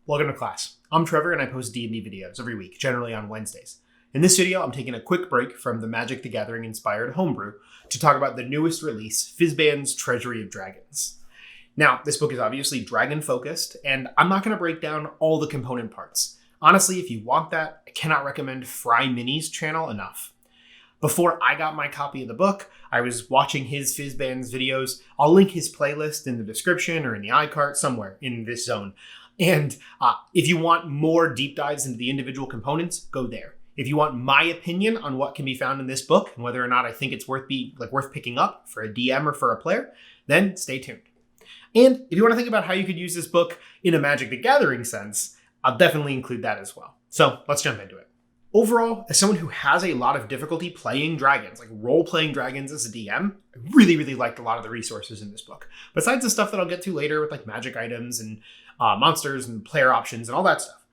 Welcome to class. I'm Trevor and I post D&D videos every week, generally on Wednesdays. In this video, I'm taking a quick break from the Magic the Gathering inspired Homebrew to talk about the newest release, Fizban's Treasury of Dragons. Now, this book is obviously dragon focused, and I'm not going to break down all the component parts. Honestly, if you want that, I cannot recommend Fry Mini's channel enough. Before I got my copy of the book, I was watching his Fizban's videos. I'll link his playlist in the description or in the iCard somewhere in this zone. And if you want more deep dives into the individual components, go there. If you want my opinion on what can be found in this book and whether or not I think it's worth picking up for a DM or for a player, then stay tuned. And if you want to think about how you could use this book in a Magic the Gathering sense, I'll definitely include that as well. So let's jump into it. Overall, as someone who has a lot of difficulty playing dragons, like role-playing dragons as a DM, I really liked a lot of the resources in this book. Besides the stuff that I'll get to later with like magic items and monsters and player options and all that stuff,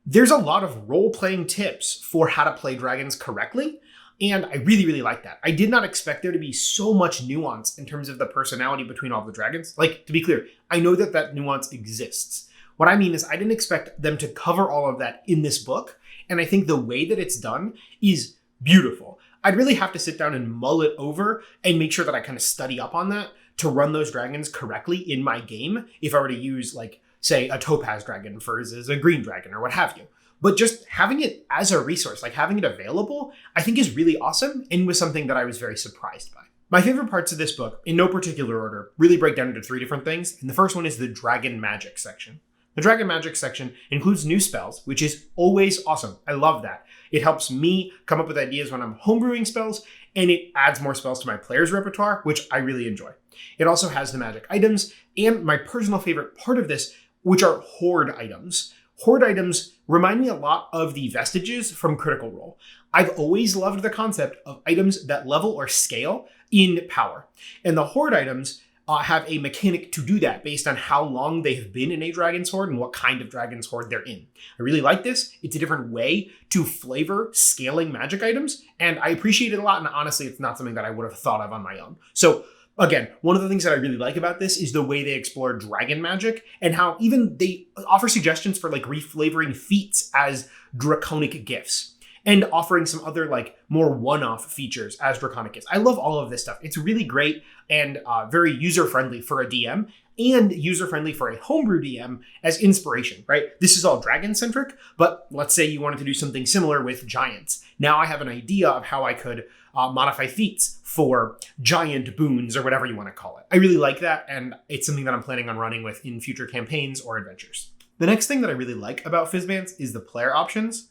there's a lot of role-playing tips for how to play dragons correctly, and I really like that. I did not expect there to be so much nuance in terms of the personality between all the dragons. Like, to be clear, I know that nuance exists. What I mean is I didn't expect them to cover all of that in this book, and I think the way that it's done is beautiful. I'd really have to sit down and mull it over and make sure that I kind of study up on that to run those dragons correctly in my game if I were to use, like, say, a topaz dragon versus a green dragon or what have you. But just having it as a resource, like having it available, I think is really awesome and was something that I was very surprised by. My favorite parts of this book, in no particular order, really break down into three different things. And the first one is the Dragon Magic section. The Dragon Magic section includes new spells, which is always awesome. I love that. It helps me come up with ideas when I'm homebrewing spells, and it adds more spells to my player's repertoire, which I really enjoy. It also has the magic items, and my personal favorite part of this, which are Horde items. Horde items remind me a lot of the vestiges from Critical Role. I've always loved the concept of items that level or scale in power. And the Horde items have a mechanic to do that based on how long they have been in a Dragon's Horde and what kind of Dragon's Horde they're in. I really like this. It's a different way to flavor scaling magic items, and I appreciate it a lot, and honestly, it's not something that I would have thought of on my own. So again, one of the things that I really like about this is the way they explore dragon magic and how even they offer suggestions for like reflavoring feats as draconic gifts and offering some other like more one-off features as draconic gifts. I love all of this stuff. It's really great and very user-friendly for a DM and user-friendly for a homebrew DM as inspiration, right? This is all dragon-centric, but let's say you wanted to do something similar with giants. Now I have an idea of how I could modify feats for giant boons or whatever you want to call it. I really like that, and it's something that I'm planning on running with in future campaigns or adventures. The next thing that I really like about Fizban's is the player options.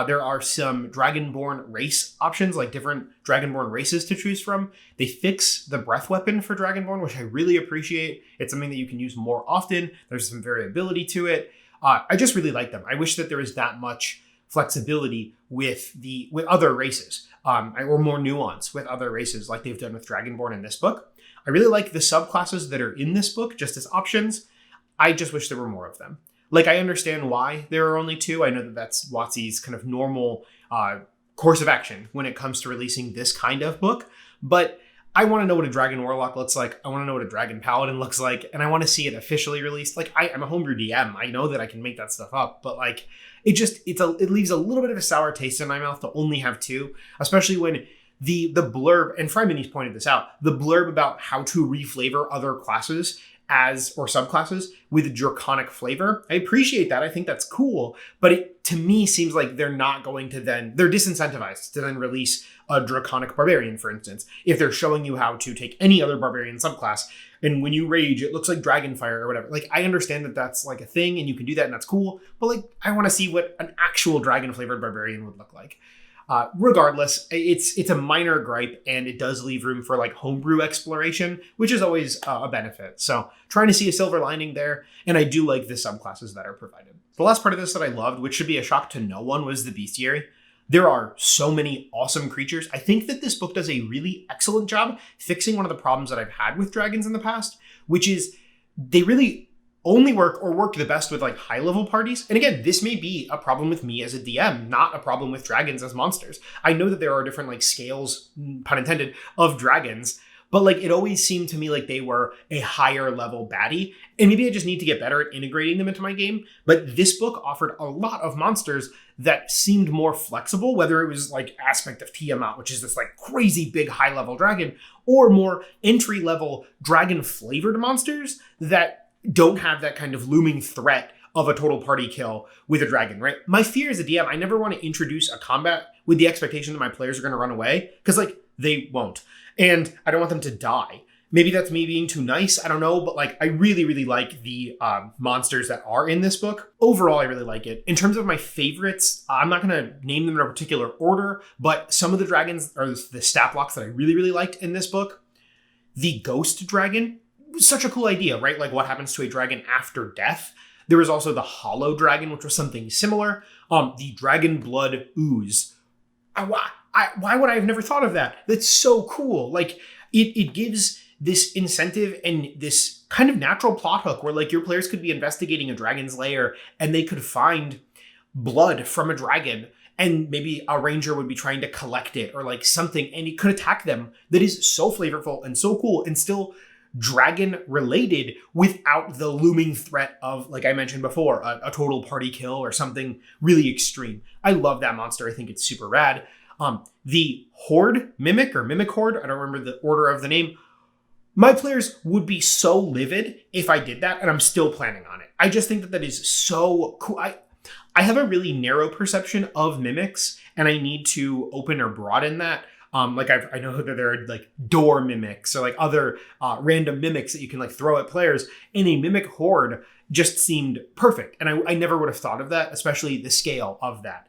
There are some Dragonborn race options, like different Dragonborn races to choose from. They fix the breath weapon for Dragonborn, which I really appreciate. It's something that you can use more often. There's some variability to it. I just really like them. I wish that there was that much flexibility with other races, or more nuance with other races like they've done with Dragonborn in this book. I really like the subclasses that are in this book just as options. I just wish there were more of them. Like, I understand why there are only two. I know that that's WotC's kind of normal course of action when it comes to releasing this kind of book, but I want to know what a Dragon Warlock looks like. I want to know what a Dragon Paladin looks like, and I want to see it officially released. Like, I'm a homebrew DM. I know that I can make that stuff up, but like, it leaves a little bit of a sour taste in my mouth to only have two, especially when the blurb, and Fry Mini's pointed this out, the blurb about how to reflavor other classes or subclasses with draconic flavor. I appreciate that. I think that's cool, but it to me seems like they're disincentivized to then release a draconic barbarian, for instance, if they're showing you how to take any other barbarian subclass and when you rage it looks like dragonfire or whatever. Like, I understand that that's like a thing and you can do that and that's cool, but like, I want to see what an actual dragon flavored barbarian would look like. Regardless, it's a minor gripe, and it does leave room for like homebrew exploration, which is always a benefit. So trying to see a silver lining there, and I do like the subclasses that are provided. The last part of this that I loved, which should be a shock to no one, was the Bestiary. There are so many awesome creatures. I think that this book does a really excellent job fixing one of the problems that I've had with dragons in the past, which is they really only work the best with like high level parties. And again, this may be a problem with me as a DM, not a problem with dragons as monsters. I know that there are different like scales, pun intended, of dragons, but like it always seemed to me like they were a higher level baddie, and maybe I just need to get better at integrating them into my game. But this book offered a lot of monsters that seemed more flexible, whether it was like Aspect of Tiamat, which is this like crazy big high level dragon, or more entry level dragon flavored monsters that don't have that kind of looming threat of a total party kill with a dragon, right? My fear as a DM, I never want to introduce a combat with the expectation that my players are going to run away, because like they won't. And I don't want them to die. Maybe that's me being too nice, I don't know, but like I really, really like the monsters that are in this book. Overall, I really like it. In terms of my favorites, I'm not going to name them in a particular order, but some of the dragons are the stat blocks that I really, really liked in this book. The ghost dragon was such a cool idea, right? Like what happens to a dragon after death. There was also the hollow dragon, which was something similar. The dragon blood ooze. Why would I have never thought of that? That's so cool. Like it gives this incentive and this kind of natural plot hook where like your players could be investigating a dragon's lair and they could find blood from a dragon, and maybe a ranger would be trying to collect it or like something, and it could attack them. That is so flavorful and so cool and still dragon related without the looming threat of, like I mentioned before, a total party kill or something really extreme. I love that monster. I think it's super rad. The horde mimic or mimic horde, I don't remember the order of the name. My players would be so livid if I did that, and I'm still planning on it. I just think that that is so cool. I have a really narrow perception of mimics, and I need to open or broaden that. Like I know that there are like door mimics or like other random mimics that you can like throw at players, and a mimic horde just seemed perfect. And I never would have thought of that, especially the scale of that.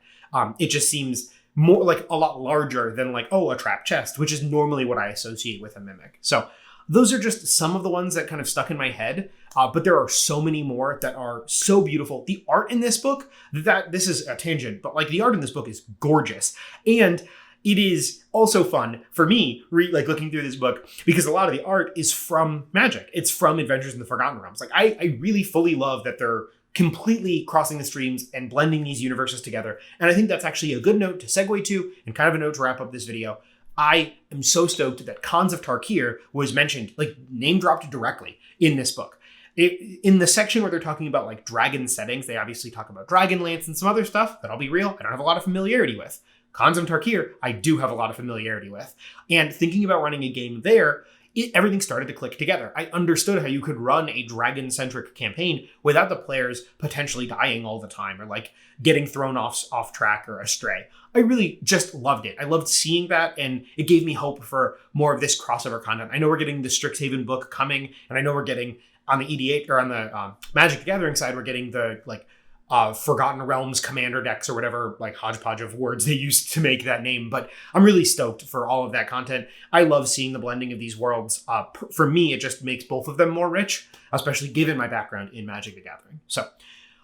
It just seems more like a lot larger than like, oh, a trap chest, which is normally what I associate with a mimic. So those are just some of the ones that kind of stuck in my head. But there are so many more that are so beautiful. The art in this book, this is a tangent, but like the art in this book is gorgeous. And it is also fun for me, like looking through this book, because a lot of the art is from Magic. It's from Adventures in the Forgotten Realms. Like I really fully love that they're completely crossing the streams and blending these universes together. And I think that's actually a good note to segue to and kind of a note to wrap up this video. I am so stoked that Khans of Tarkir was mentioned, like name dropped directly in this book. In the section where they're talking about like dragon settings, they obviously talk about Dragonlance and some other stuff that I'll be real, I don't have a lot of familiarity with. Khans of Tarkir, I do have a lot of familiarity with. And thinking about running a game there, everything started to click together. I understood how you could run a dragon-centric campaign without the players potentially dying all the time or like getting thrown off track or astray. I really just loved it. I loved seeing that, and it gave me hope for more of this crossover content. I know we're getting the Strixhaven book coming, and I know we're getting on the EDH or on the Magic the Gathering side, we're getting the like Forgotten Realms commander decks or whatever like hodgepodge of words they used to make that name. But I'm really stoked for all of that content. I love seeing the blending of these worlds. For me, it just makes both of them more rich, especially given my background in Magic the Gathering. So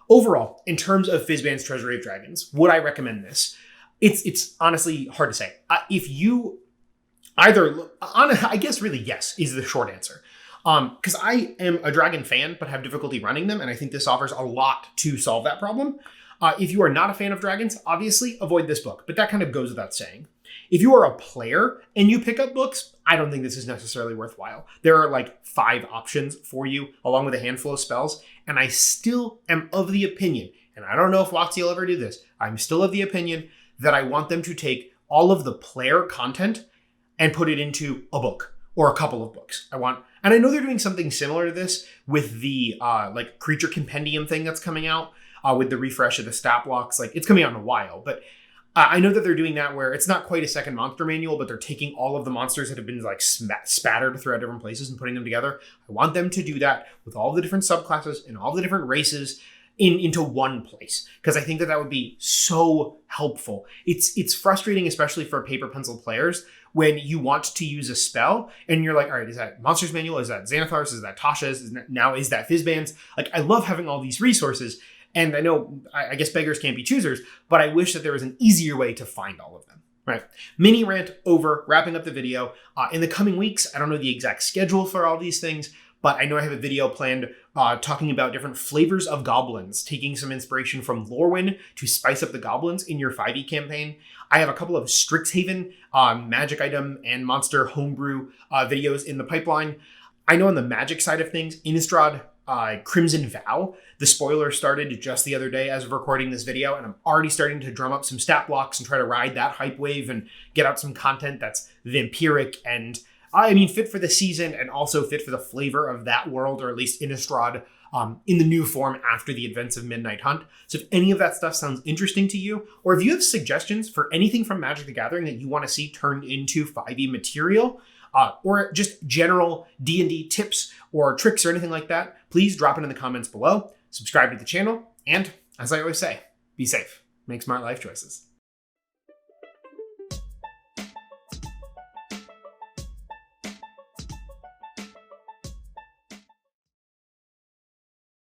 overall, in terms of Fizban's Treasury of Dragons, would I recommend this? It's honestly hard to say. If you I guess really yes is the short answer. Because I am a dragon fan, but have difficulty running them, and I think this offers a lot to solve that problem. If you are not a fan of dragons, obviously avoid this book, but that kind of goes without saying. If you are a player and you pick up books, I don't think this is necessarily worthwhile. There are like 5 options for you, along with a handful of spells, and I still am of the opinion, and I don't know if WotC will ever do this, I'm still of the opinion that I want them to take all of the player content and put it into a book or a couple of books. And I know they're doing something similar to this with the like creature compendium thing that's coming out with the refresh of the stat blocks. Like it's coming out in a while, but I know that they're doing that where it's not quite a second monster manual, but they're taking all of the monsters that have been like spattered throughout different places and putting them together. I want them to do that with all the different subclasses and all the different races into one place, because I think that would be so helpful. It's frustrating, especially for paper pencil players, when you want to use a spell and you're like, all right, is that Monsters Manual? Is that Xanathar's? Is that Tasha's? Is that Fizban's? Like, I love having all these resources. And I know, I guess beggars can't be choosers, but I wish that there was an easier way to find all of them. Right. Mini rant over, wrapping up the video. In the coming weeks, I don't know the exact schedule for all these things, but I know I have a video planned talking about different flavors of goblins, taking some inspiration from Lorwyn to spice up the goblins in your 5e campaign. I have a couple of Strixhaven magic item and monster homebrew videos in the pipeline. I know on the magic side of things, Innistrad Crimson Vow, the spoiler started just the other day as of recording this video, and I'm already starting to drum up some stat blocks and try to ride that hype wave and get out some content that's vampiric and fit for the season and also fit for the flavor of that world, or at least Innistrad in the new form after the events of Midnight Hunt. So if any of that stuff sounds interesting to you, or if you have suggestions for anything from Magic the Gathering that you want to see turned into 5e material, or just general D&D tips or tricks or anything like that, please drop it in the comments below. Subscribe to the channel, and as I always say, be safe. Make smart life choices.